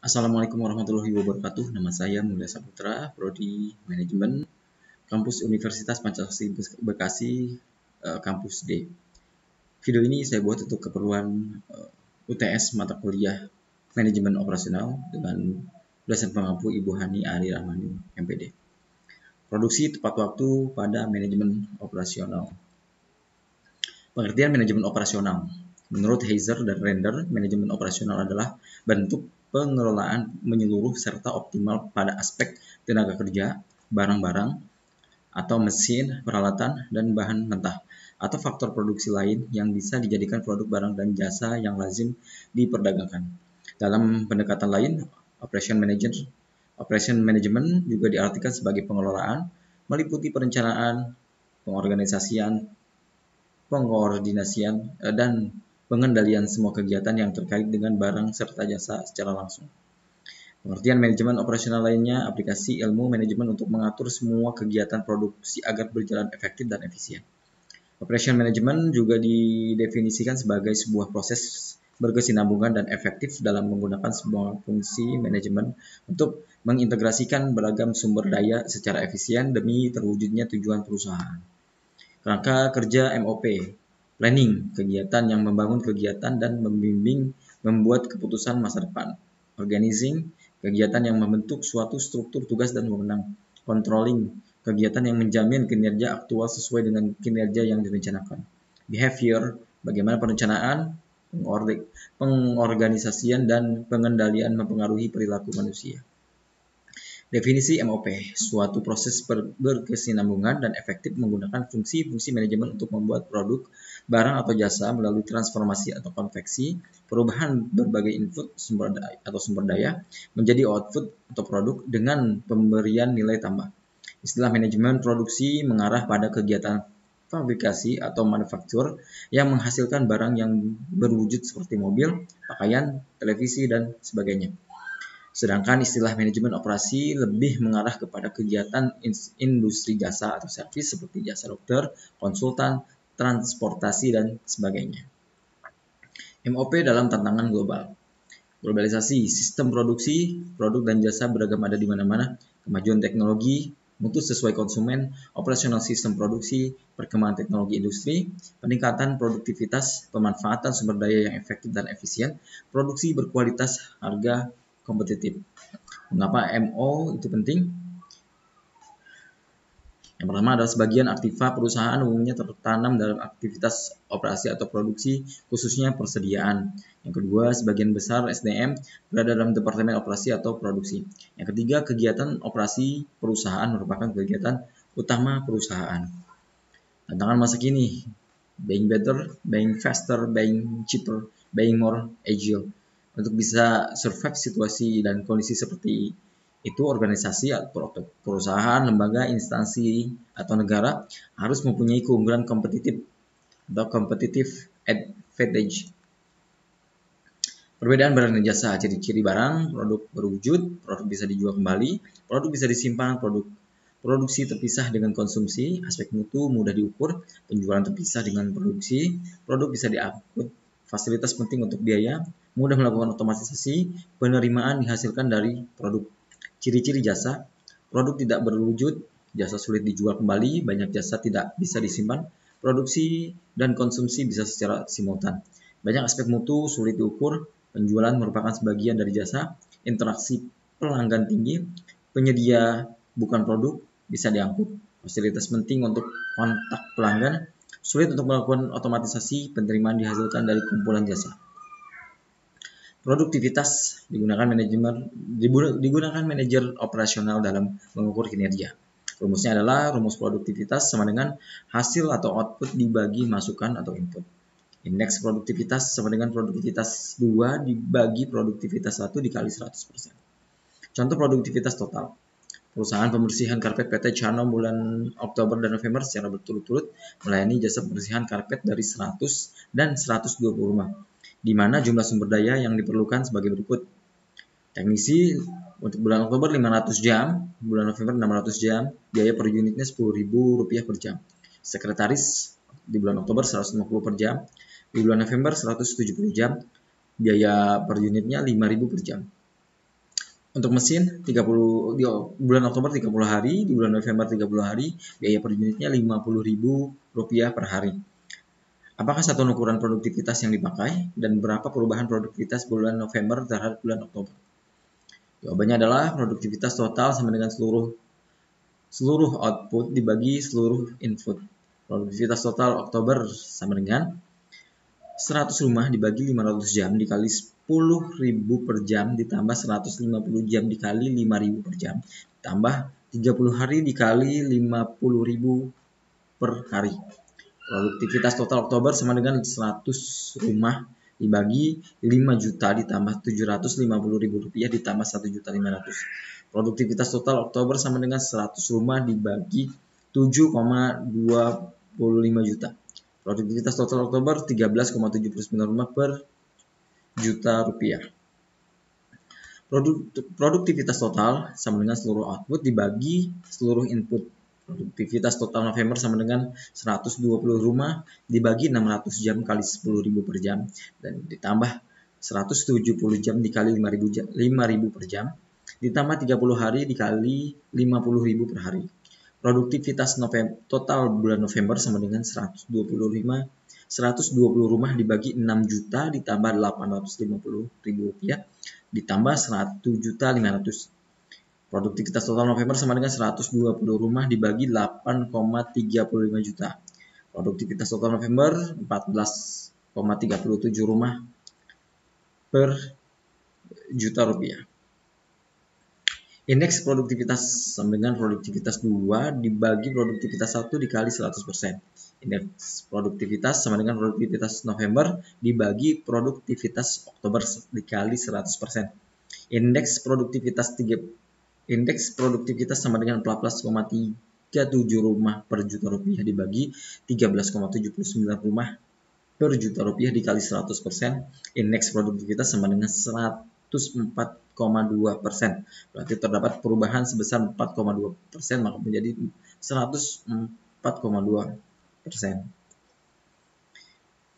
Assalamualaikum warahmatullahi wabarakatuh. Nama saya Mulya Saputra, Prodi Manajemen, Kampus Universitas Pancasila Bekasi, Kampus D. Video ini saya buat untuk keperluan UTS mata kuliah Manajemen Operasional dengan dosen pengampu Ibu Hani Ari Rahmani, MPD. Produksi tepat waktu pada manajemen operasional. Pengertian manajemen operasional. Menurut Heiser dan Render, manajemen operasional adalah bentuk pengelolaan menyeluruh serta optimal pada aspek tenaga kerja, barang-barang, atau mesin, peralatan, dan bahan mentah, atau faktor produksi lain yang bisa dijadikan produk barang dan jasa yang lazim diperdagangkan. Dalam pendekatan lain, operation management juga diartikan sebagai pengelolaan, meliputi perencanaan, pengorganisasian, pengoordinasian, dan pengendalian semua kegiatan yang terkait dengan barang serta jasa secara langsung. Pengertian manajemen operasional lainnya, aplikasi ilmu manajemen untuk mengatur semua kegiatan produksi agar berjalan efektif dan efisien. Operation management juga didefinisikan sebagai sebuah proses berkesinambungan dan efektif dalam menggunakan sebuah fungsi manajemen untuk mengintegrasikan beragam sumber daya secara efisien demi terwujudnya tujuan perusahaan. Kerangka kerja MOP, planning, kegiatan yang membangun kegiatan dan membimbing membuat keputusan masa depan. Organizing, kegiatan yang membentuk suatu struktur tugas dan wewenang. Controlling, kegiatan yang menjamin kinerja aktual sesuai dengan kinerja yang direncanakan. Behavior, bagaimana perencanaan, pengorganisasian, dan pengendalian mempengaruhi perilaku manusia. Definisi MOP, suatu proses berkesinambungan dan efektif menggunakan fungsi-fungsi manajemen untuk membuat produk, barang atau jasa melalui transformasi atau konveksi, perubahan berbagai input sumber daya menjadi output atau produk dengan pemberian nilai tambah. Istilah manajemen produksi mengarah pada kegiatan fabrikasi atau manufaktur yang menghasilkan barang yang berwujud seperti mobil, pakaian, televisi, dan sebagainya. Sedangkan istilah manajemen operasi lebih mengarah kepada kegiatan industri jasa atau servis seperti jasa dokter, konsultan, transportasi, dan sebagainya. MOP dalam tantangan global. Globalisasi, sistem produksi, produk dan jasa beragam ada di mana-mana, kemajuan teknologi, mutu sesuai konsumen, operasional sistem produksi, perkembangan teknologi industri, peningkatan produktivitas, pemanfaatan sumber daya yang efektif dan efisien, produksi berkualitas, harga kompetitif. Mengapa MO itu penting? Yang pertama adalah sebagian aktiva perusahaan umumnya tertanam dalam aktivitas operasi atau produksi, khususnya persediaan. Yang kedua, sebagian besar SDM berada dalam departemen operasi atau produksi. Yang ketiga, kegiatan operasi perusahaan merupakan kegiatan utama perusahaan. Tantangan masa kini, being better, being faster, being cheaper, being more agile. Untuk bisa survive situasi dan kondisi seperti itu, organisasi atau perusahaan, lembaga, instansi, atau negara harus mempunyai keunggulan kompetitif atau competitive advantage. Perbedaan barang dan jasa, ciri-ciri barang, produk berwujud, produk bisa dijual kembali, produk bisa disimpan, produk produksi terpisah dengan konsumsi, aspek mutu mudah diukur, penjualan terpisah dengan produksi, produk bisa diangkut, fasilitas penting untuk biaya, mudah melakukan otomatisasi, penerimaan dihasilkan dari produk. Ciri-ciri jasa, produk tidak berwujud, jasa sulit dijual kembali, banyak jasa tidak bisa disimpan, produksi dan konsumsi bisa secara simultan. Banyak aspek mutu sulit diukur, penjualan merupakan sebagian dari jasa, interaksi pelanggan tinggi, penyedia bukan produk, bisa diangkut, fasilitas penting untuk kontak pelanggan, sulit untuk melakukan otomatisasi, penerimaan dihasilkan dari kumpulan jasa. Produktivitas digunakan manajer operasional dalam mengukur kinerja. Rumusnya adalah rumus produktivitas sama dengan hasil atau output dibagi masukan atau input. Indeks produktivitas sama dengan produktivitas 2 dibagi produktivitas 1 dikali 100%. Contoh produktivitas total. Perusahaan pembersihan karpet PT Chano bulan Oktober dan November secara berturut-turut melayani jasa pembersihan karpet dari 100 dan 120 rumah, di mana jumlah sumber daya yang diperlukan sebagai berikut. Teknisi untuk bulan Oktober 500 jam, bulan November 600 jam, biaya per unitnya Rp10.000 per jam. Sekretaris di bulan Oktober 150 per jam, di bulan November 170 jam, biaya per unitnya Rp5.000 per jam. Untuk mesin 30 di bulan Oktober 30 hari, di bulan November 30 hari, biaya per unitnya Rp50.000 per hari. Apakah satuan ukuran produktivitas yang dipakai dan berapa perubahan produktivitas bulan November terhadap bulan Oktober? Jawabannya adalah produktivitas total sama dengan seluruh output dibagi seluruh input. Produktivitas total Oktober sama dengan 100 rumah dibagi 500 jam dikali 10.000 per jam ditambah 150 jam dikali 5.000 per jam tambah 30 hari dikali 50.000 per hari. Produktivitas total Oktober sama dengan 100 rumah dibagi 5 juta ditambah 750.000 rupiah ditambah 1.500.000. Produktivitas total Oktober sama dengan 100 rumah dibagi 7,25 juta. Produktivitas total Oktober 13,79 rumah per juta rupiah. Produktivitas total sama dengan seluruh output dibagi seluruh input. Produktivitas total November sama dengan 120 rumah dibagi 600 jam kali 10.000 per jam dan ditambah 170 jam dikali 5.000 per jam ditambah 30 hari dikali 50.000 per hari. Produktivitas total bulan November sama dengan 120 rumah dibagi 6 juta ditambah 850.000 rupiah ditambah 1.500.000. Produktivitas total November sama dengan 120 rumah dibagi 8,35 juta. Produktivitas total November 14,37 rumah per juta rupiah. Indeks produktivitas sama dengan produktivitas 2 dibagi produktivitas 1 dikali 100%. Indeks produktivitas sama dengan produktivitas November dibagi produktivitas Oktober dikali 100%. Indeks produktivitas sama dengan 14,37 rumah per juta rupiah dibagi 13,79 rumah per juta rupiah dikali 100%. Indeks produktivitas sama dengan 104,2%. Berarti terdapat perubahan sebesar 4,2%, maka menjadi 104,2%.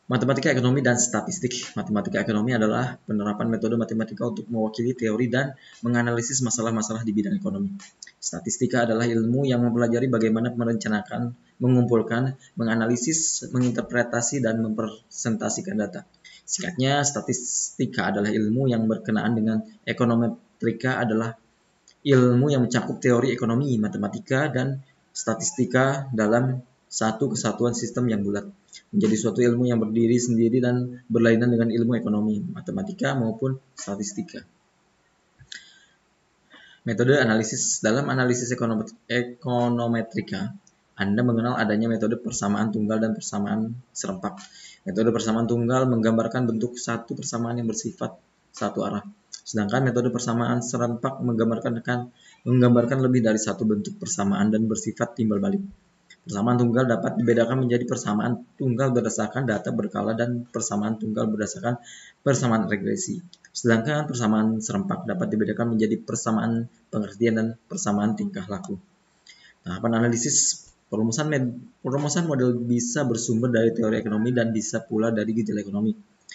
Matematika ekonomi dan statistik. Matematika ekonomi adalah penerapan metode matematika untuk mewakili teori dan menganalisis masalah-masalah di bidang ekonomi. Statistika adalah ilmu yang mempelajari bagaimana merencanakan, mengumpulkan, menganalisis, menginterpretasi, dan mempresentasikan data. Singkatnya, statistika adalah ilmu yang berkenaan dengan ekonometrika adalah ilmu yang mencakup teori ekonomi, matematika, dan statistika dalam satu kesatuan sistem yang bulat. Menjadi suatu ilmu yang berdiri sendiri dan berlainan dengan ilmu ekonomi, matematika, maupun statistika. Metode analisis. Dalam analisis ekonometrika, Anda mengenal adanya metode persamaan tunggal dan persamaan serempak. Metode persamaan tunggal menggambarkan bentuk satu persamaan yang bersifat satu arah. Sedangkan metode persamaan serempak menggambarkan lebih dari satu bentuk persamaan dan bersifat timbal balik. Persamaan tunggal dapat dibedakan menjadi persamaan tunggal berdasarkan data berkala dan persamaan tunggal berdasarkan persamaan regresi. Sedangkan persamaan serempak dapat dibedakan menjadi persamaan pengertian dan persamaan tingkah laku. Tahapan analisis. Perumusan model bisa bersumber dari teori ekonomi dan bisa pula dari gejala ekonomi.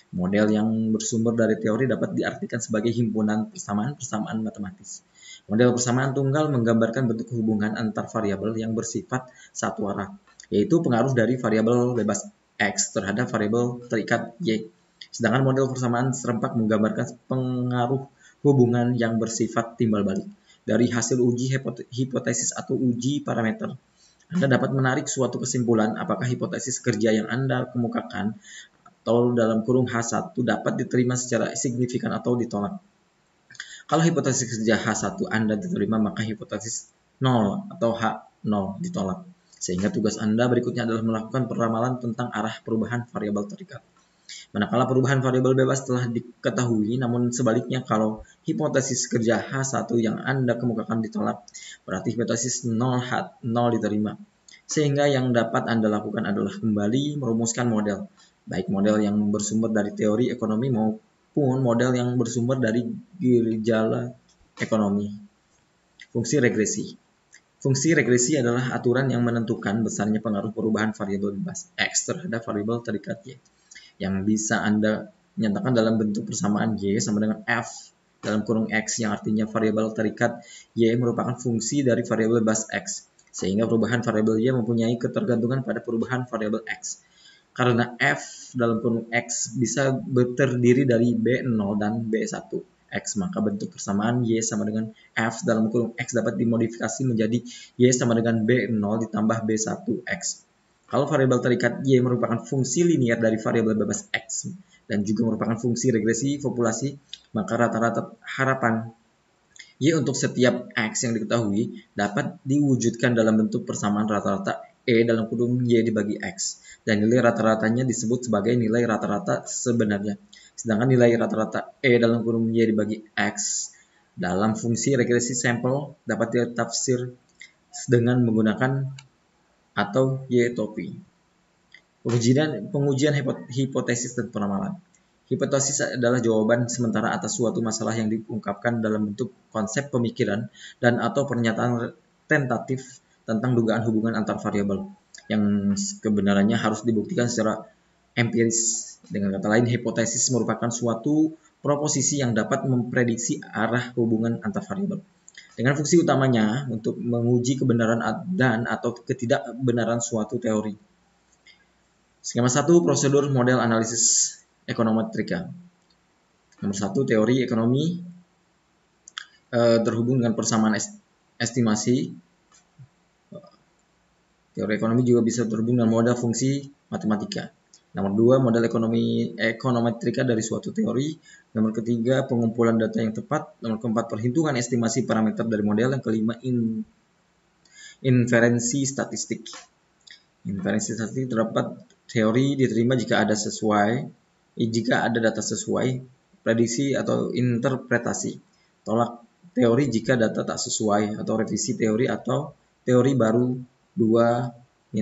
Model yang bersumber dari teori dapat diartikan sebagai himpunan persamaan-persamaan matematis. Model persamaan tunggal menggambarkan bentuk hubungan antar variabel yang bersifat satu arah, yaitu pengaruh dari variabel bebas X terhadap variabel terikat Y. Sedangkan model persamaan serempak menggambarkan pengaruh hubungan yang bersifat timbal balik. Dari hasil uji hipotesis atau uji parameter, Anda dapat menarik suatu kesimpulan apakah hipotesis kerja yang Anda kemukakan atau dalam kurung H1 dapat diterima secara signifikan atau ditolak. Kalau hipotesis kerja H1 Anda diterima, maka hipotesis 0 atau H0 ditolak. Sehingga tugas Anda berikutnya adalah melakukan peramalan tentang arah perubahan variabel terikat. Manakala perubahan variabel bebas telah diketahui, namun sebaliknya kalau hipotesis kerja H1 yang Anda kemukakan ditolak, berarti hipotesis 0H0 diterima. Sehingga yang dapat Anda lakukan adalah kembali merumuskan model, baik model yang bersumber dari teori ekonomi maupun model yang bersumber dari gejala ekonomi. Fungsi regresi. Fungsi regresi adalah aturan yang menentukan besarnya pengaruh perubahan variabel bebas X terhadap variabel terikat Y, yang bisa Anda nyatakan dalam bentuk persamaan Y sama dengan F dalam kurung X yang artinya variabel terikat Y merupakan fungsi dari variabel bebas X, sehingga perubahan variabel Y mempunyai ketergantungan pada perubahan variabel X. Karena f dalam kurung X bisa terdiri dari B0 dan B1 X, maka bentuk persamaan Y sama dengan f dalam kurung X dapat dimodifikasi menjadi Y sama dengan B0 ditambah B1 X. Kalau variabel terikat Y merupakan fungsi linear dari variabel bebas X dan juga merupakan fungsi regresi populasi, maka rata-rata harapan Y untuk setiap X yang diketahui dapat diwujudkan dalam bentuk persamaan rata-rata E dalam kurung Y dibagi X. Dan nilai rata-ratanya disebut sebagai nilai rata-rata sebenarnya. Sedangkan nilai rata-rata E dalam kurung Y dibagi X dalam fungsi regresi sampel dapat ditafsir dengan menggunakan atau Y-topi. Pengujian hipotesis dan penamalan. Hipotesis adalah jawaban sementara atas suatu masalah yang diungkapkan dalam bentuk konsep pemikiran dan atau pernyataan tentatif tentang dugaan hubungan antar variabel yang kebenarannya harus dibuktikan secara empiris. Dengan kata lain, hipotesis merupakan suatu proposisi yang dapat memprediksi arah hubungan antar variabel, dengan fungsi utamanya untuk menguji kebenaran dan atau ketidakbenaran suatu teori. Skema 1, prosedur model analisis ekonometrika. Nomor 1, teori ekonomi terhubung dengan persamaan estimasi. Teori ekonomi juga bisa terhubung dengan model fungsi matematika. Nomor 2, model ekonometrika dari suatu teori. Nomor ketiga, pengumpulan data yang tepat. Nomor keempat, perhitungan estimasi parameter dari model. Yang kelima, inferensi statistik. Inferensi statistik terdapat teori diterima jika ada data sesuai, prediksi atau interpretasi. Tolak teori jika data tak sesuai, atau revisi teori atau teori baru 2-5.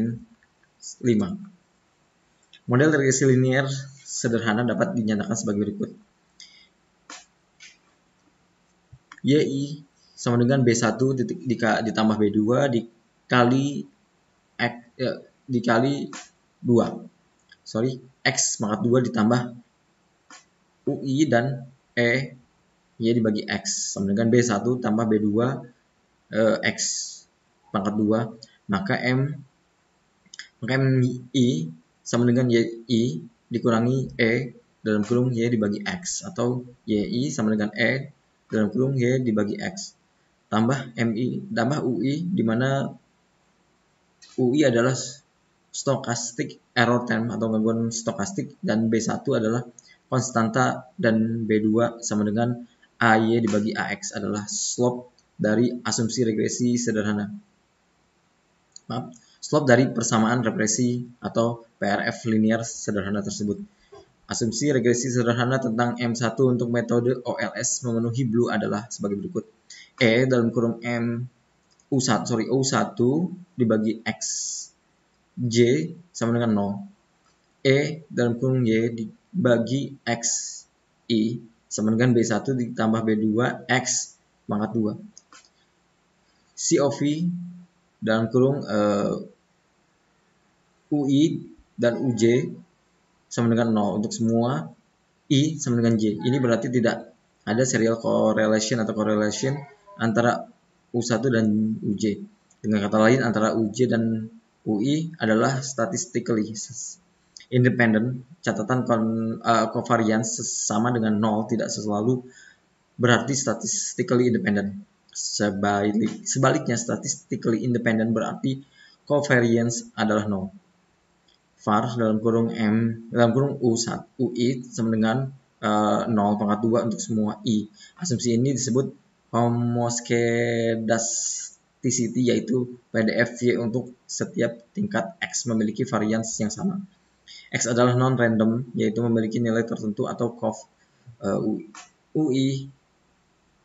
Model regresi linear sederhana dapat dinyatakan sebagai berikut. YI sama dengan B1 ditambah B2 dikali 2. X pangkat 2 ditambah UI dan Y dibagi X sama dengan B1 tambah B2 X pangkat 2, maka MI sama dengan YI dikurangi E dalam kurung Y dibagi X, atau YI sama dengan E dalam kurung Y dibagi X tambah UI, di mana UI adalah stochastic error term atau gangguan stokastik, dan B1 adalah konstanta, dan B2 sama dengan AY dibagi AX adalah slope dari asumsi regresi sederhana. Slope dari persamaan regresi atau PRF linear sederhana tersebut. Asumsi regresi sederhana tentang M1 untuk metode OLS memenuhi Blue adalah sebagai berikut. E dalam kurung O1 dibagi X J sama dengan 0. E dalam kurung Y dibagi X I sama dengan B1 ditambah B2 X pangkat 2. COV dalam kurung UI dan UJ sama dengan 0 untuk semua I sama dengan J. Ini berarti tidak ada serial correlation antara U1 dan UJ. Dengan kata lain, antara UJ dan UI adalah statistically independent. Catatan covariance sama dengan 0 tidak selalu berarti statistically independent. Sebaliknya, statistically independent berarti covariance adalah 0. var dalam kurung UI sama dengan 0 pangkat 2 untuk semua I. Asumsi ini disebut homoscedasticity, yaitu PDF Y untuk setiap tingkat X memiliki varians yang sama. X adalah non-random, yaitu memiliki nilai tertentu, atau UI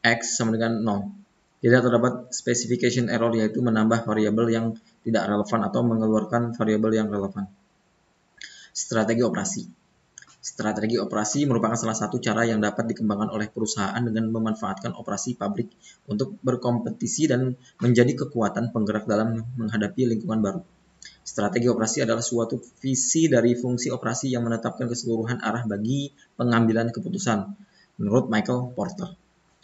X sama dengan 0. Tidak terdapat specification error, yaitu menambah variabel yang tidak relevan atau mengeluarkan variabel yang relevan. Strategi operasi. Strategi operasi merupakan salah satu cara yang dapat dikembangkan oleh perusahaan dengan memanfaatkan operasi pabrik untuk berkompetisi dan menjadi kekuatan penggerak dalam menghadapi lingkungan baru. Strategi operasi adalah suatu visi dari fungsi operasi yang menetapkan keseluruhan arah bagi pengambilan keputusan, menurut Michael Porter.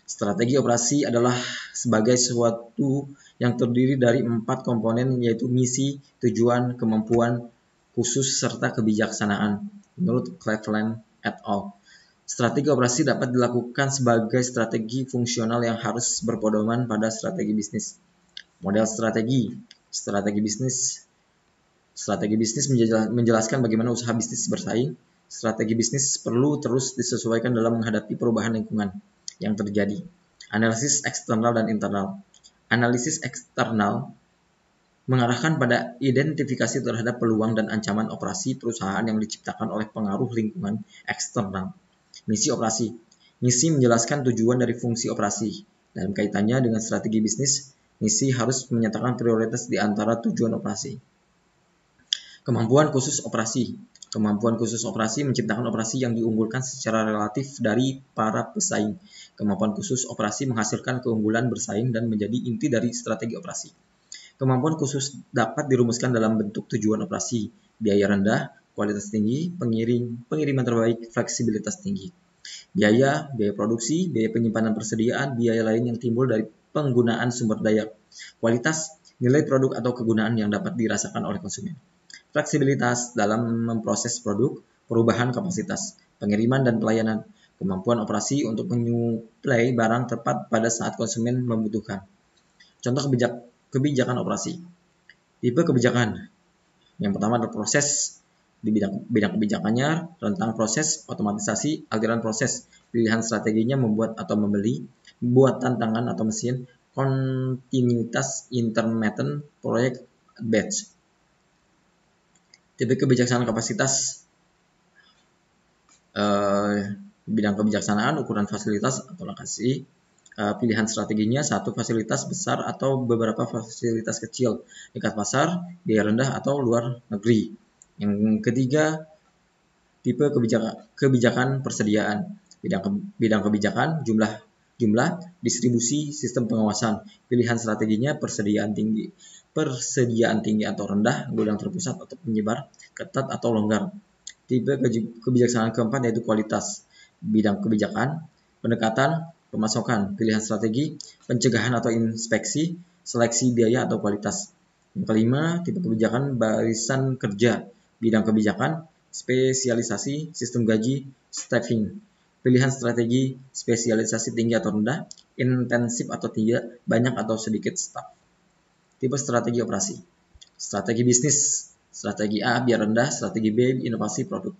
Strategi operasi adalah sebagai sesuatu yang terdiri dari 4 komponen, yaitu misi, tujuan, kemampuan khusus, serta kebijaksanaan, menurut Cleveland et al. Strategi operasi dapat dilakukan sebagai strategi fungsional yang harus berpedoman pada strategi bisnis. Model strategi. Strategi bisnis menjelaskan bagaimana usaha bisnis bersaing. Strategi bisnis perlu terus disesuaikan dalam menghadapi perubahan lingkungan yang terjadi. Analisis eksternal dan internal. Analisis eksternal mengarahkan pada identifikasi terhadap peluang dan ancaman operasi perusahaan yang diciptakan oleh pengaruh lingkungan eksternal. Misi operasi. Misi menjelaskan tujuan dari fungsi operasi. Dalam kaitannya dengan strategi bisnis, misi harus menyatakan prioritas di antara tujuan operasi. Kemampuan khusus operasi. Kemampuan khusus operasi menciptakan operasi yang diunggulkan secara relatif dari para pesaing. Kemampuan khusus operasi menghasilkan keunggulan bersaing dan menjadi inti dari strategi operasi. Kemampuan khusus dapat dirumuskan dalam bentuk tujuan operasi, biaya rendah, kualitas tinggi, pengiriman terbaik, fleksibilitas tinggi. Biaya produksi, biaya penyimpanan persediaan, biaya lain yang timbul dari penggunaan sumber daya. Kualitas, nilai produk atau kegunaan yang dapat dirasakan oleh konsumen. Fleksibilitas dalam memproses produk, perubahan kapasitas, pengiriman dan pelayanan, kemampuan operasi untuk menyuplai barang tepat pada saat konsumen membutuhkan. Contoh kebijakan operasi. Tipe kebijakan. Yang pertama adalah proses. Di bidang kebijakannya, rentang proses, otomatisasi, aliran proses, pilihan strateginya membuat atau membeli, buatan tangan atau mesin, kontinuitas, intermittent, proyek, batch. Tipe kebijaksanaan kapasitas. Bidang kebijaksanaan, ukuran fasilitas atau lokasi. Pilihan strateginya, satu fasilitas besar atau beberapa fasilitas kecil, tingkat pasar, biaya rendah atau luar negeri. Yang ketiga, tipe kebijakan persediaan. Bidang kebijakan, jumlah, distribusi, sistem pengawasan. Pilihan strateginya persediaan tinggi atau rendah, gudang terpusat atau penyebar, ketat atau longgar. Tipe kebijaksanaan keempat yaitu kualitas. Bidang kebijakan, pendekatan, pemasokan, pilihan strategi, pencegahan atau inspeksi, seleksi biaya atau kualitas. Yang kelima, tipe kebijakan barisan kerja. Bidang kebijakan, spesialisasi, sistem gaji, staffing. Pilihan strategi, spesialisasi tinggi atau rendah, intensif atau tidak, banyak atau sedikit staff. Tipe strategi operasi. Strategi bisnis. Strategi A, biaya rendah. Strategi B, inovasi produk.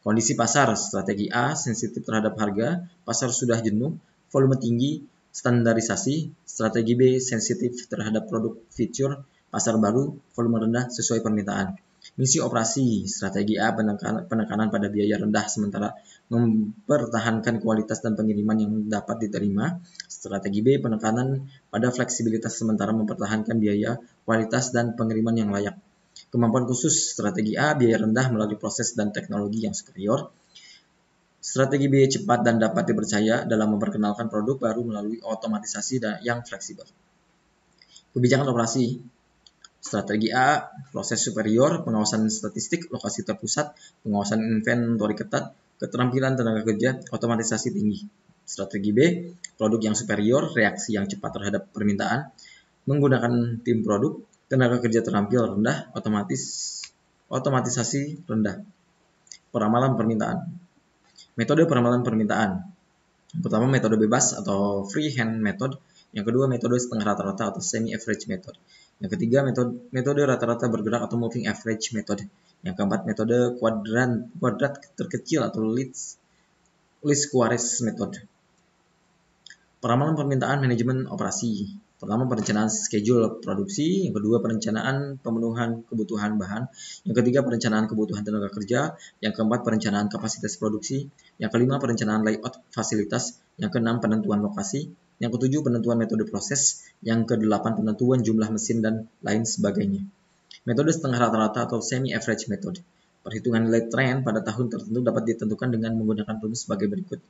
Kondisi pasar. Strategi A, sensitif terhadap harga. Pasar sudah jenuh. Volume tinggi. Standarisasi. Strategi B, sensitif terhadap produk feature. Pasar baru. Volume rendah sesuai permintaan. Misi operasi. Strategi A, penekanan pada biaya rendah sementara mempertahankan kualitas dan pengiriman yang dapat diterima. Strategi B, penekanan pada fleksibilitas sementara mempertahankan biaya, kualitas, dan pengiriman yang layak. Kemampuan khusus. Strategi A, biaya rendah melalui proses dan teknologi yang superior. Strategi B, cepat dan dapat dipercaya dalam memperkenalkan produk baru melalui otomatisasi yang fleksibel. Kebijakan operasi. Strategi A, proses superior, pengawasan statistik, lokasi terpusat, pengawasan inventory ketat, keterampilan tenaga kerja, otomatisasi tinggi. Strategi B, produk yang superior, reaksi yang cepat terhadap permintaan, menggunakan tim produk, tenaga kerja terampil rendah, otomatisasi rendah. Peramalan permintaan. Metode peramalan permintaan. Yang pertama, metode bebas atau free hand method. Yang kedua, metode setengah rata-rata atau semi average method. Yang ketiga, metode rata-rata bergerak atau moving average method. Yang keempat, metode kuadrat terkecil atau least squares method. Peramalan permintaan, manajemen operasi. Pertama, perencanaan schedule produksi. Yang kedua, perencanaan pemenuhan kebutuhan bahan. Yang ketiga, perencanaan kebutuhan tenaga kerja. Yang keempat, perencanaan kapasitas produksi. Yang kelima, perencanaan layout fasilitas. Yang keenam, penentuan lokasi. Yang ketujuh, penentuan metode proses. Yang kedelapan, penentuan jumlah mesin dan lain sebagainya. Metode setengah rata-rata atau semi average method. Perhitungan nilai tren pada tahun tertentu dapat ditentukan dengan menggunakan rumus sebagai berikut.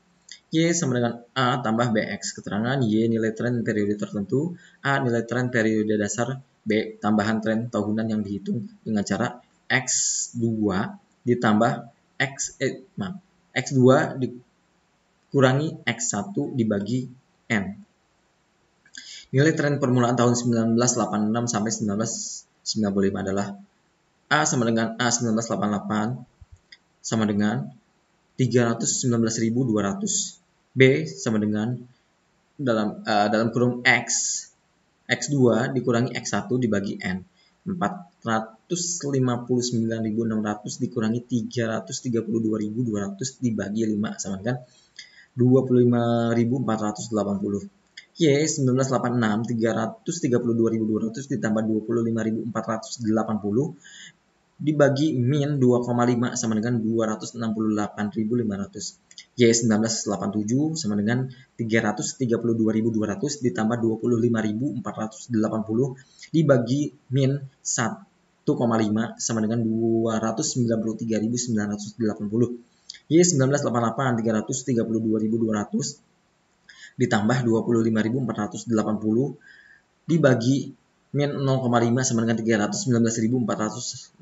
Y sama dengan A tambah BX. Keterangan Y nilai tren periode tertentu, A nilai tren periode dasar, B tambahan tren tahunan yang dihitung dengan cara X2 ditambah X2 dikurangi X1 dibagi N. Nilai tren permulaan tahun 1986 sampai 1995 adalah A sama dengan A 1988 sama dengan 319.200. B sama dengan dalam kurung X2 dikurangi X1 dibagi N. 459.600 dikurangi 332.200 dibagi 5 sama dengan 25.480. Y 1986 332.200 ditambah 25.480 dibagi min 2,5 sama dengan 268.500. Y 1987 sama dengan 332.200 ditambah 25.480 dibagi min 1,5 sama dengan 293.980. Y 1988 332.200 ditambah 25.480 dibagi min 0,5 sama dengan 319.460.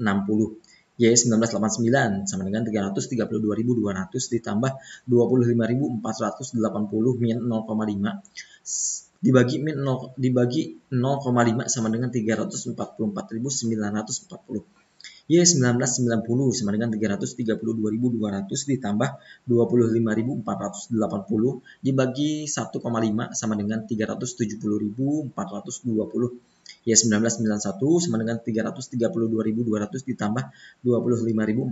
Y 1989 sama dengan 332.200 ditambah 25.480 min 0,5 dibagi 0,5 sama dengan 344.940. Y 1990 sama dengan 332.200 ditambah 25.480 dibagi 1,5 sama dengan 370.420. Y 1991 sama dengan 332.200 ditambah 25.480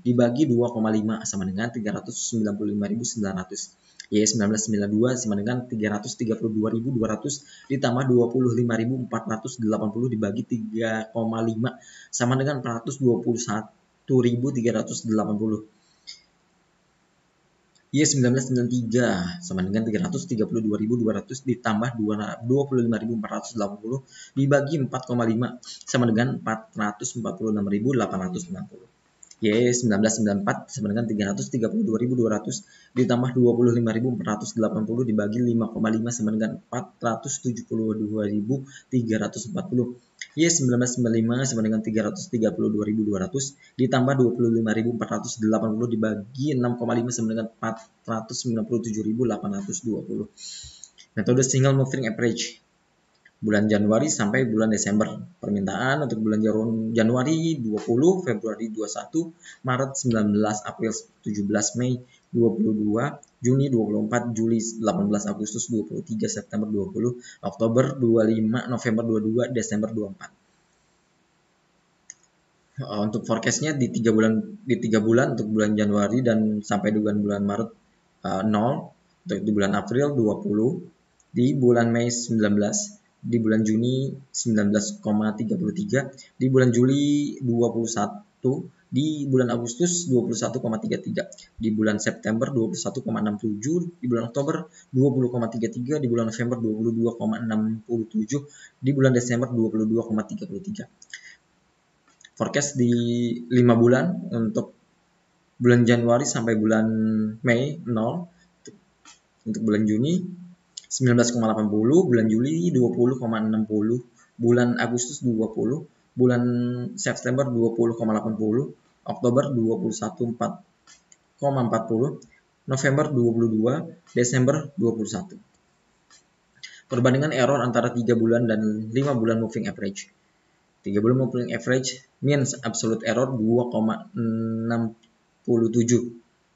dibagi 2,5 sama dengan 395.900. Y 1992 sama dengan 332.200 ditambah 25.480 dibagi 3,5 sama dengan 421.380. Y 1993 sama dengan 332.200 ditambah 25.480 dibagi 4,5 sama dengan 446.860. Y 1994 sama dengan 332.200 ditambah 25.480 dibagi 5,5 sama dengan 472.340. Y 1995 sama dengan 332.200 ditambah 25.480 dibagi 6,5 sama dengan 497.820. Metode single moving average bulan Januari sampai bulan Desember. Permintaan untuk bulan Januari 20, Februari 21, Maret 19, April 17, Mei 22, Juni 24, Juli 18, Agustus 23, September 20, Oktober 25, November 22, Desember 24. Untuk forecastnya di 3 bulan untuk bulan Januari dan sampai dengan bulan Maret 0, untuk di bulan April 20, di bulan Mei 19, di bulan Juni 19,33, di bulan Juli 21, di bulan Agustus 21,33, di bulan September 21,67, di bulan Oktober 20,33, di bulan November 22,67, di bulan Desember 22,33. Forecast di 5 bulan untuk bulan Januari sampai bulan Mei 0, untuk bulan Juni 19,80, bulan Juli 20,60, bulan Agustus 20, bulan September 20,80, Oktober 21,40, November 22, Desember 21. Perbandingan error antara 3 bulan dan 5 bulan moving average. 3 bulan moving average means absolute error 2,67. 5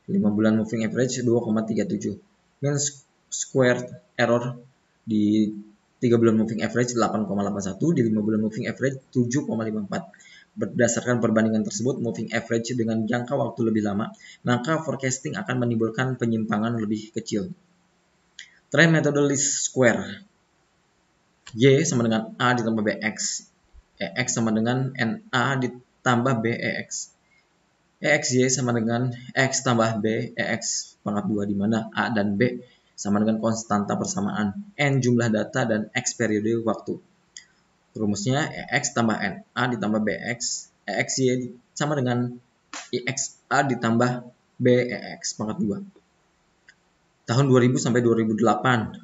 bulan moving average 2,37. Means squared error di 3 bulan moving average 8,81, di 5 bulan moving average 7,54. Berdasarkan perbandingan tersebut, moving average dengan jangka waktu lebih lama, maka forecasting akan menimbulkan penyimpangan lebih kecil. Trend metode least square. Y sama dengan A ditambah BX. EX sama dengan NA ditambah BEX. EXY sama dengan X tambah B EX pangkat 2, di mana A dan B sama dengan konstanta persamaan, N jumlah data, dan X periode waktu. Rumusnya EX tambah NA ditambah BX, EXY sama dengan IXA ditambah BEX pangkat 2. Tahun 2000 sampai 2008,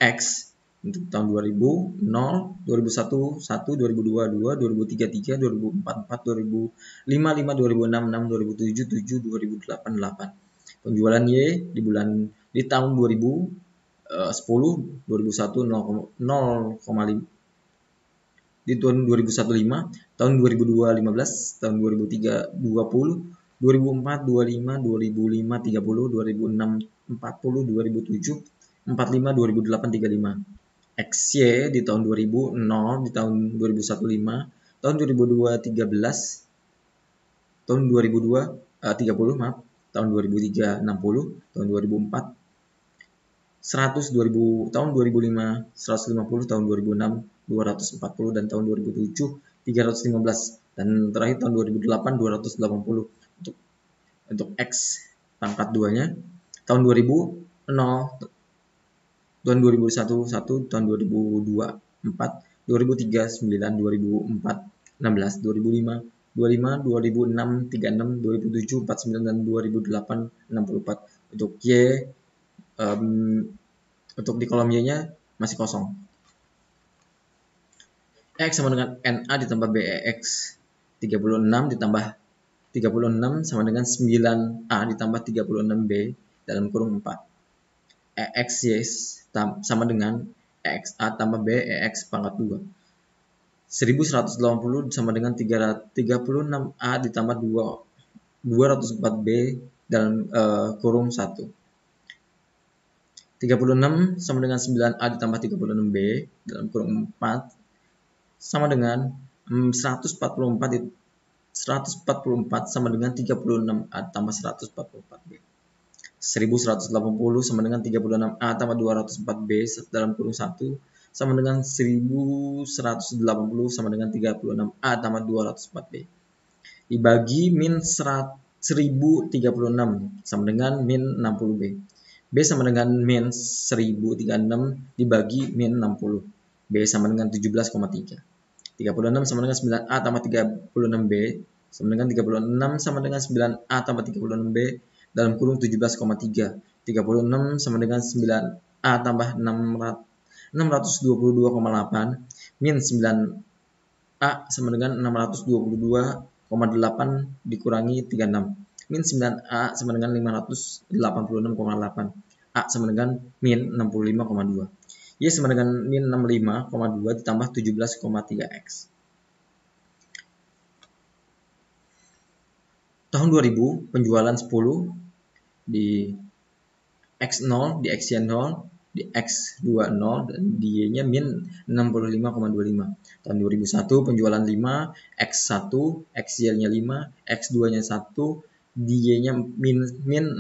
X untuk tahun 2000, 0, 2001, 1, 2002, 2, 2003, 3, 2004, 4, 2005, 5, 2006, 6, 2007, 7, 2008, 8. Penjualan Y di tahun 2000 10, 2001 0,5 di tahun 2015, tahun 2002 15, tahun 2003 20, 2004 25, 2005 30, 2006 40, 2007 45, 2008 35. XY di tahun 2000 0 di tahun 2001 5, tahun 2002 13, tahun 2002 30 maaf, tahun 2003 60, tahun 2004 100, 2000 tahun 2005 150, tahun 2006 240, dan tahun 2007 315, dan terakhir tahun 2008 280. Untuk X pangkat 2-nya tahun 2000 0, tahun 2001 1, tahun 2002 4, 2003 9, 2004 16, 2005 25, 2006 36, 2007 49, dan 2008 64. Untuk Y untuk di kolom Y-nya masih kosong. X sama dengan NA ditambah BEX 36 ditambah 36 sama dengan 9A ditambah 36B dalam kurung 4. EXY sama dengan EXA tambah BEX pangkat 2. 1180 sama dengan 36A ditambah 204B dalam kurung 1. 36 sama dengan 9A ditambah 36B dalam kurung 4 sama dengan 144 sama dengan 36A tambah 144B. 1180 sama dengan 36A tambah 204B dalam kurung 1 sama dengan 1180 sama dengan 36A tambah 204B. Dibagi min 1036 sama dengan min 60B. B sama dengan min 1036 dibagi min 60. B sama dengan 17,3. 36 sama dengan 9A tambah 36B sama dengan 36 sama dengan 9A tambah 36B dalam kurung 17,3. 36 sama dengan 9A tambah 622,8 min 9A sama dengan 622,8 dikurangi 36. Min 9A sama dengan 586,8. A sama dengan min 65,2. Y sama dengan min 65,2 ditambah 17,3X. Tahun 2000 penjualan 10 di X0, di XY0, di X20, dan di Y-nya min 65,25. Tahun 2001 penjualan 5, X1, XY-nya 5, X2-nya 1, di Y-nya min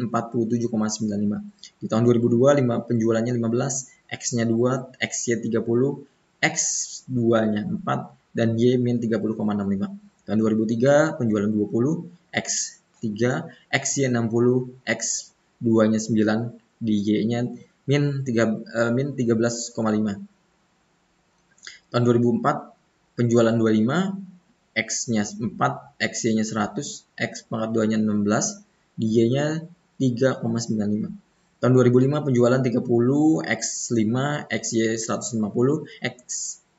47,95. Di tahun 2002 penjualannya 15, X-nya 2, XY 30, X2-nya 4, dan Y min 30,65. Tahun 2003 penjualan 20, X3, XY 60, X2-nya 9, di Y-nya min 13,5. Tahun 2004 penjualan 25, X-nya 4, XY-nya 100, X pangkat 2-nya 16, di Y-nya 3,95. Tahun 2005 penjualan 30, X5, XY 150, X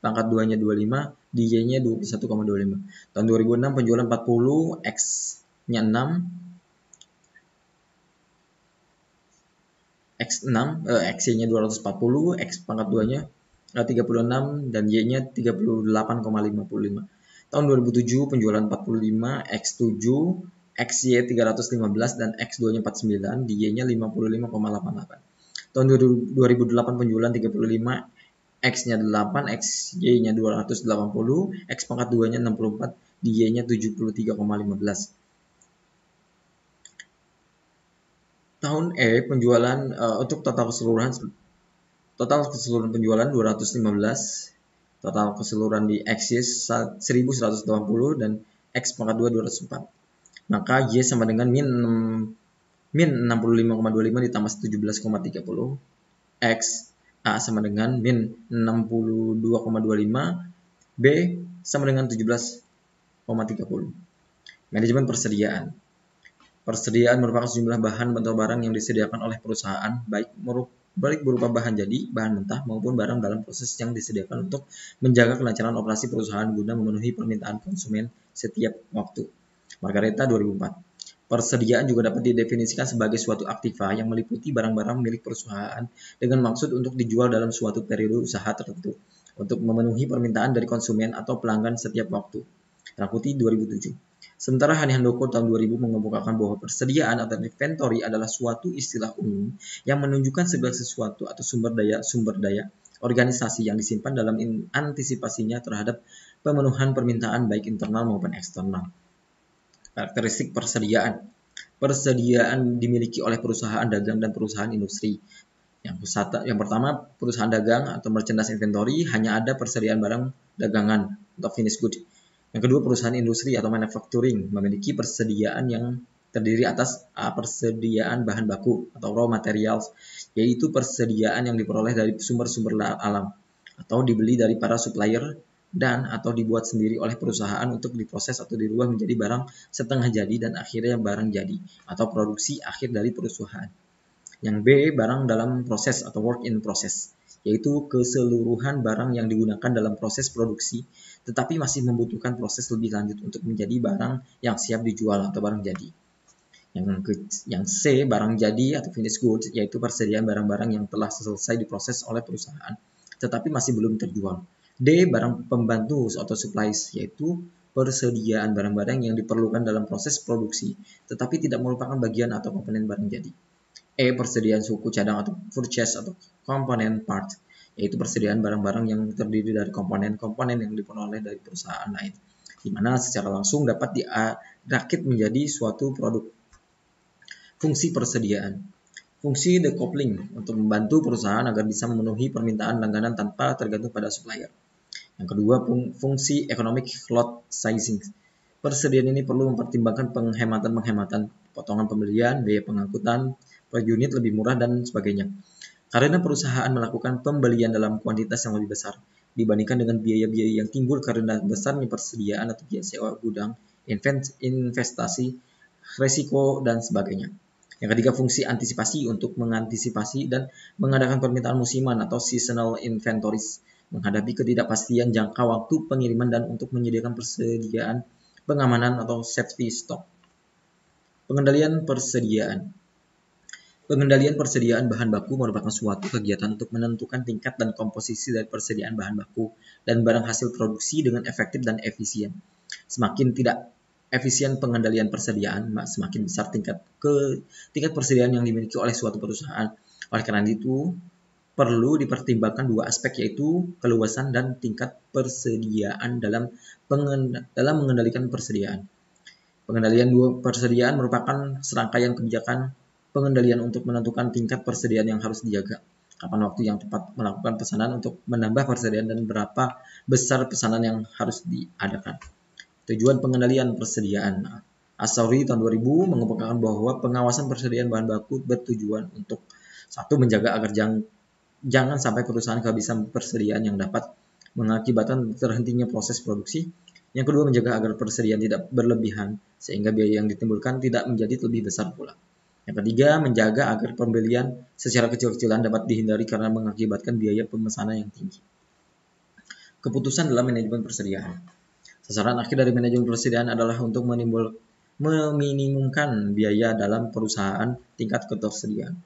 pangkat 2-nya 25, di Y-nya 21,25. Tahun 2006 penjualan 40, X-nya 6, X6, XY-nya 240, X pangkat 2-nya 36, dan Y-nya 38,55. Tahun 2007 penjualan 45, X7, XY 315, dan X2-nya 49, di Y-nya 55,88. Tahun 2008 penjualan 35, X-nya 8, XY-nya 280, X pangkat 2-nya 64, di Y-nya 73,15. Tahun E penjualan untuk total keseluruhan penjualan 215, total keseluruhan di X 1180, dan X pangkat 2 204. Maka Y sama dengan min 65,25 ditambah 17,30 X. A sama dengan min 62,25, B sama dengan 17,30. Manajemen persediaan. Persediaan merupakan sejumlah bahan atau barang yang disediakan oleh perusahaan, baik berupa bahan jadi, bahan mentah, maupun barang dalam proses yang disediakan untuk menjaga kelancaran operasi perusahaan guna memenuhi permintaan konsumen setiap waktu. Margareta 2004. Persediaan juga dapat didefinisikan sebagai suatu aktiva yang meliputi barang-barang milik perusahaan dengan maksud untuk dijual dalam suatu periode usaha tertentu untuk memenuhi permintaan dari konsumen atau pelanggan setiap waktu. Rakuti 2007. Sementara Hani Handoko tahun 2000 mengemukakan bahwa persediaan atau inventory adalah suatu istilah umum yang menunjukkan segala sesuatu atau sumber daya organisasi yang disimpan dalam antisipasinya terhadap pemenuhan permintaan baik internal maupun eksternal. Karakteristik persediaan. Persediaan dimiliki oleh perusahaan dagang dan perusahaan industri. Yang pertama, perusahaan dagang atau merchandise inventory hanya ada persediaan barang dagangan atau finished good. Yang kedua, perusahaan industri atau manufacturing memiliki persediaan yang terdiri atas persediaan bahan baku atau raw materials, yaitu persediaan yang diperoleh dari sumber-sumber alam atau dibeli dari para supplier dan atau dibuat sendiri oleh perusahaan untuk diproses atau dirubah menjadi barang setengah jadi dan akhirnya barang jadi atau produksi akhir dari perusahaan. Yang B, barang dalam proses atau work in process, yaitu keseluruhan barang yang digunakan dalam proses produksi tetapi masih membutuhkan proses lebih lanjut untuk menjadi barang yang siap dijual atau barang jadi. Yang C, barang jadi atau finished goods, yaitu persediaan barang-barang yang telah selesai diproses oleh perusahaan tetapi masih belum terjual. D, barang pembantu atau supplies, yaitu persediaan barang-barang yang diperlukan dalam proses produksi tetapi tidak merupakan bagian atau komponen barang jadi. E, persediaan suku cadang atau purchase atau komponen part, yaitu persediaan barang-barang yang terdiri dari komponen-komponen yang diperoleh dari perusahaan lain, di mana secara langsung dapat dirakit menjadi suatu produk. Fungsi persediaan. Fungsi decoupling untuk membantu perusahaan agar bisa memenuhi permintaan langganan tanpa tergantung pada supplier. Yang kedua, fungsi economic lot sizing. Persediaan ini perlu mempertimbangkan penghematan, potongan pembelian, biaya pengangkutan per unit lebih murah dan sebagainya. Karena perusahaan melakukan pembelian dalam kuantitas yang lebih besar dibandingkan dengan biaya-biaya yang timbul karena besarnya persediaan atau biaya sewa gudang, investasi, resiko dan sebagainya. Yang ketiga, fungsi antisipasi untuk mengantisipasi dan mengadakan permintaan musiman atau seasonal inventories, menghadapi ketidakpastian jangka waktu pengiriman dan untuk menyediakan persediaan pengamanan atau safety stock. Pengendalian persediaan. Pengendalian persediaan bahan baku merupakan suatu kegiatan untuk menentukan tingkat dan komposisi dari persediaan bahan baku dan barang hasil produksi dengan efektif dan efisien. Semakin tidak efisien pengendalian persediaan, semakin besar tingkat persediaan yang dimiliki oleh suatu perusahaan. Oleh karena itu, perlu dipertimbangkan dua aspek, yaitu keluasan dan tingkat persediaan dalam mengendalikan persediaan. Pengendalian persediaan merupakan serangkaian kebijakan pengendalian untuk menentukan tingkat persediaan yang harus dijaga, kapan waktu yang tepat melakukan pesanan untuk menambah persediaan dan berapa besar pesanan yang harus diadakan. Tujuan pengendalian persediaan. Assauri tahun 2000 mengemukakan bahwa pengawasan persediaan bahan baku bertujuan untuk satu, menjaga agar jangan sampai perusahaan kehabisan persediaan yang dapat mengakibatkan terhentinya proses produksi. Yang kedua, menjaga agar persediaan tidak berlebihan sehingga biaya yang ditimbulkan tidak menjadi lebih besar pula. Yang ketiga, menjaga agar pembelian secara kecil-kecilan dapat dihindari karena mengakibatkan biaya pemesanan yang tinggi. Keputusan dalam manajemen persediaan. Sasaran akhir dari manajemen persediaan adalah untuk meminimumkan biaya dalam perusahaan tingkat ketersediaan.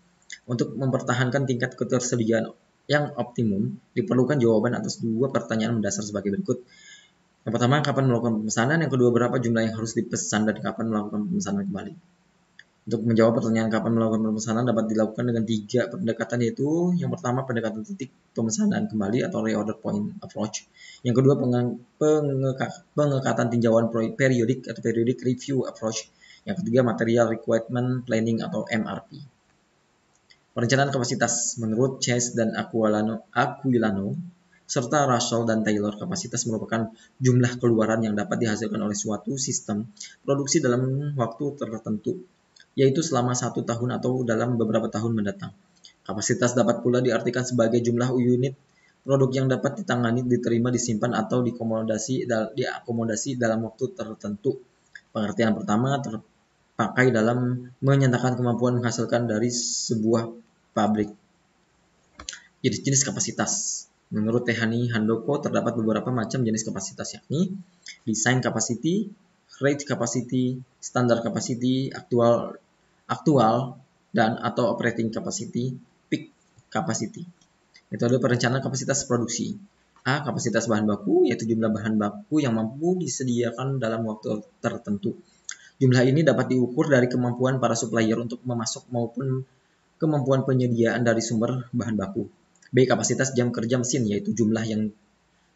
Untuk mempertahankan tingkat ketersediaan yang optimum, diperlukan jawaban atas dua pertanyaan mendasar sebagai berikut. Yang pertama, kapan melakukan pemesanan? Yang kedua, berapa jumlah yang harus dipesan dan kapan melakukan pemesanan kembali? Untuk menjawab pertanyaan kapan melakukan pemesanan dapat dilakukan dengan 3 pendekatan, yaitu yang pertama pendekatan titik pemesanan kembali atau reorder point approach. Yang kedua pengekatan tinjauan periodik atau periodic review approach. Yang ketiga material requirement planning atau MRP. Perencanaan kapasitas menurut Chase dan Aquilano serta Russell dan Taylor, kapasitas merupakan jumlah keluaran yang dapat dihasilkan oleh suatu sistem produksi dalam waktu tertentu, yaitu selama 1 tahun atau dalam beberapa tahun mendatang. Kapasitas dapat pula diartikan sebagai jumlah unit produk yang dapat ditangani, diterima, disimpan, atau diakomodasi dalam waktu tertentu. Pengertian pertama terpakai dalam menyatakan kemampuan menghasilkan dari sebuah pabrik. Jenis kapasitas. Menurut Hani Handoko terdapat beberapa macam jenis kapasitas, yakni design capacity, rate capacity, standard capacity, aktual dan atau operating capacity, peak capacity. Metode perencanaan kapasitas produksi. A. Kapasitas bahan baku, yaitu jumlah bahan baku yang mampu disediakan dalam waktu tertentu. Jumlah ini dapat diukur dari kemampuan para supplier untuk memasok maupun kemampuan penyediaan dari sumber bahan baku. B. Kapasitas jam kerja mesin, yaitu jumlah yang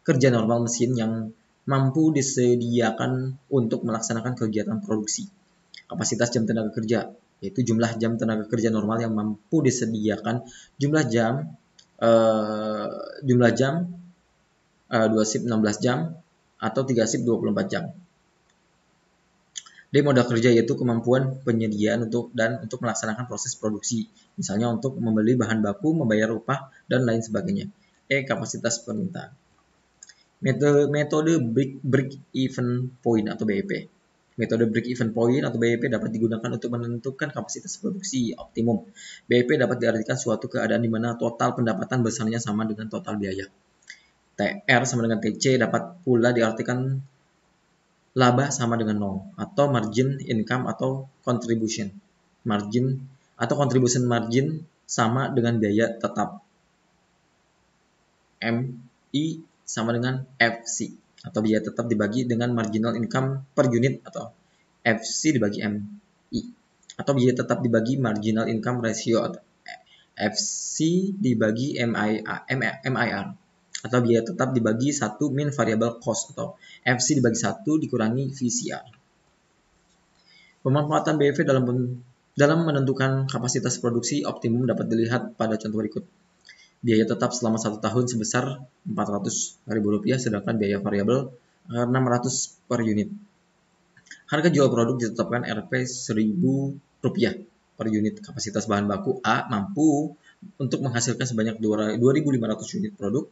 kerja normal mesin yang mampu disediakan untuk melaksanakan kegiatan produksi. Kapasitas jam tenaga kerja, yaitu jumlah jam tenaga kerja normal yang mampu disediakan, jumlah jam 2 shift 16 jam atau 3 shift 24 jam. D. Modal kerja, yaitu kemampuan penyediaan untuk melaksanakan proses produksi, misalnya untuk membeli bahan baku, membayar upah, dan lain sebagainya. E. Kapasitas permintaan. Metode break-even point atau BEP. Metode break-even point atau BEP dapat digunakan untuk menentukan kapasitas produksi optimum. BEP dapat diartikan suatu keadaan di mana total pendapatan besarnya sama dengan total biaya. TR sama dengan TC dapat pula diartikan laba sama dengan 0 atau margin income atau contribution margin atau contribution margin sama dengan biaya tetap. MI sama dengan FC atau biaya tetap dibagi dengan marginal income per unit atau FC dibagi MI atau biaya tetap dibagi marginal income ratio atau FC dibagi MIR atau biaya tetap dibagi 1 min variable cost atau FC dibagi 1 dikurangi VCR. Pemanfaatan BEP dalam menentukan kapasitas produksi optimum dapat dilihat pada contoh berikut. Biaya tetap selama 1 tahun sebesar Rp400.000, sedangkan biaya variabel Rp600 per unit. Harga jual produk ditetapkan Rp1.000 per unit. Kapasitas bahan baku A mampu untuk menghasilkan sebanyak 2.500 unit produk.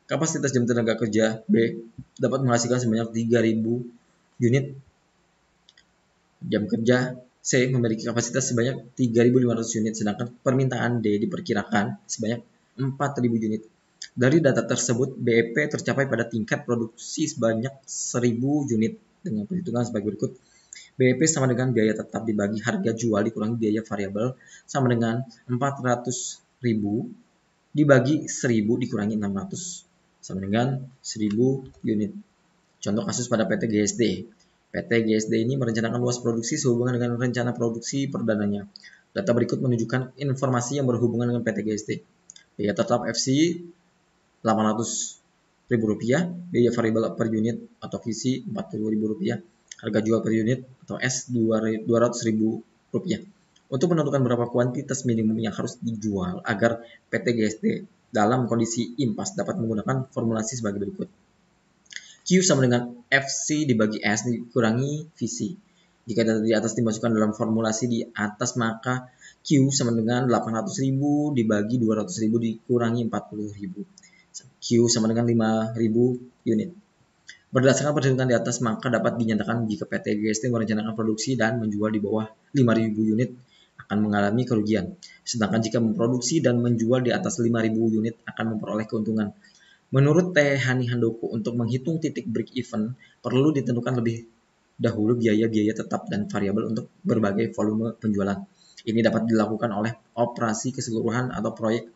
Kapasitas jam tenaga kerja B dapat menghasilkan sebanyak 3.000 unit jam kerja. C memiliki kapasitas sebanyak 3.500 unit, sedangkan permintaan D diperkirakan sebanyak 4.000 unit. Dari data tersebut, BEP tercapai pada tingkat produksi sebanyak 1.000 unit dengan perhitungan sebagai berikut. BEP sama dengan biaya tetap dibagi harga jual dikurangi biaya variabel sama dengan 400.000 dibagi 1.000 dikurangi 600 sama dengan 1.000 unit. Contoh kasus pada PT GSD. PT GSD ini merencanakan luas produksi sehubungan dengan rencana produksi perdananya. Data berikut menunjukkan informasi yang berhubungan dengan PT GSD. Biaya tetap FC Rp800.000, biaya variabel per unit atau VC Rp40.000, harga jual per unit atau S Rp200.000. Untuk menentukan berapa kuantitas minimum yang harus dijual agar PT GSD dalam kondisi impas dapat menggunakan formulasi sebagai berikut. Q sama dengan FC dibagi S dikurangi VC. Jika data di atas dimasukkan dalam formulasi di atas, maka Q sama dengan 800.000 dibagi 200.000 dikurangi 40.000. Q sama dengan 5.000 unit. Berdasarkan perhitungan di atas, maka dapat dinyatakan jika PT GSD merencanakan produksi dan menjual di bawah 5.000 unit akan mengalami kerugian. Sedangkan jika memproduksi dan menjual di atas 5.000 unit akan memperoleh keuntungan. Menurut T. Hani Handoko, untuk menghitung titik break even perlu ditentukan lebih dahulu biaya-biaya tetap dan variabel untuk berbagai volume penjualan. Ini dapat dilakukan oleh operasi keseluruhan atau proyek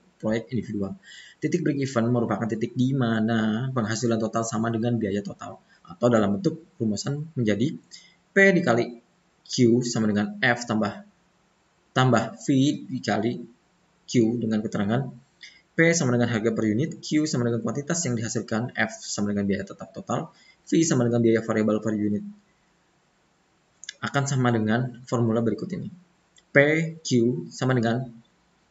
individual. Titik break even merupakan titik di mana penghasilan total sama dengan biaya total, atau dalam bentuk rumusan menjadi P dikali Q sama dengan F tambah V dikali Q dengan keterangan P sama dengan harga per unit, Q sama dengan kuantitas yang dihasilkan, F sama dengan biaya tetap total, V sama dengan biaya variabel per unit. Akan sama dengan formula berikut ini. PQ sama dengan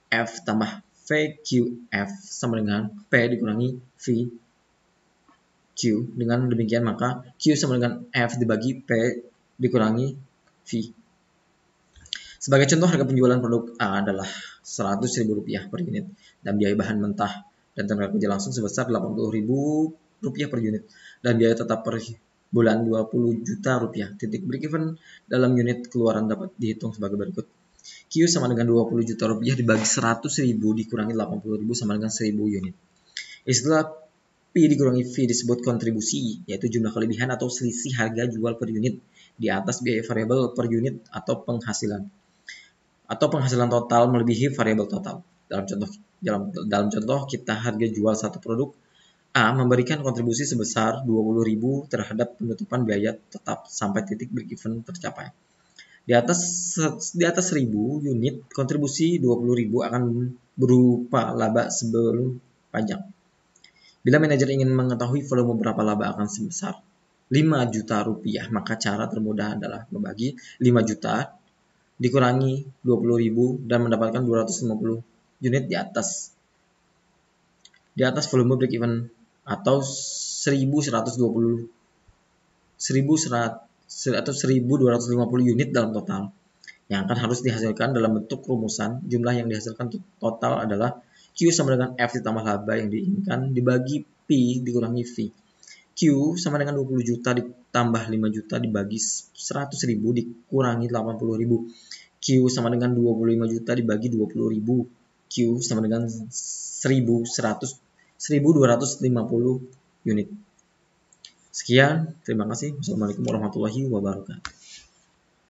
F tambah VQF sama dengan P dikurangi VQ. Dengan demikian maka Q sama dengan F dibagi P dikurangi V. Sebagai contoh, harga penjualan produk A adalah Rp100.000 per unit dan biaya bahan mentah dan tenaga kerja langsung sebesar Rp80.000 per unit dan biaya tetap per bulan Rp20 juta. Titik break even dalam unit keluaran dapat dihitung sebagai berikut. Q sama dengan Rp20 juta dibagi 100.000 dikurangi 80.000 sama dengan 1.000 unit. Istilah P dikurangi V disebut kontribusi, yaitu jumlah kelebihan atau selisih harga jual per unit di atas biaya variabel per unit atau penghasilan total melebihi variabel total. Dalam contoh kita harga jual satu produk A memberikan kontribusi sebesar 20.000 terhadap penutupan biaya tetap sampai titik break-even tercapai. Di atas 1.000 unit, kontribusi 20.000 akan berupa laba sebelum pajak. Bila manajer ingin mengetahui volume berapa laba akan sebesar 5 juta rupiah, maka cara termudah adalah membagi 5 juta dikurangi 20.000 dan mendapatkan 250 unit di atas volume break even atau 1.120 atau 1.250 unit dalam total yang akan harus dihasilkan dalam bentuk rumusan. Jumlah yang dihasilkan total adalah Q sama dengan F ditambah laba yang diinginkan dibagi P dikurangi V. Q sama dengan 20 juta ditambah 5 juta dibagi 100.000 dikurangi 80.000. Q sama dengan 25 juta dibagi 20.000. Q sama dengan 1.250 unit. Sekian, terima kasih. Wassalamualaikum warahmatullahi wabarakatuh.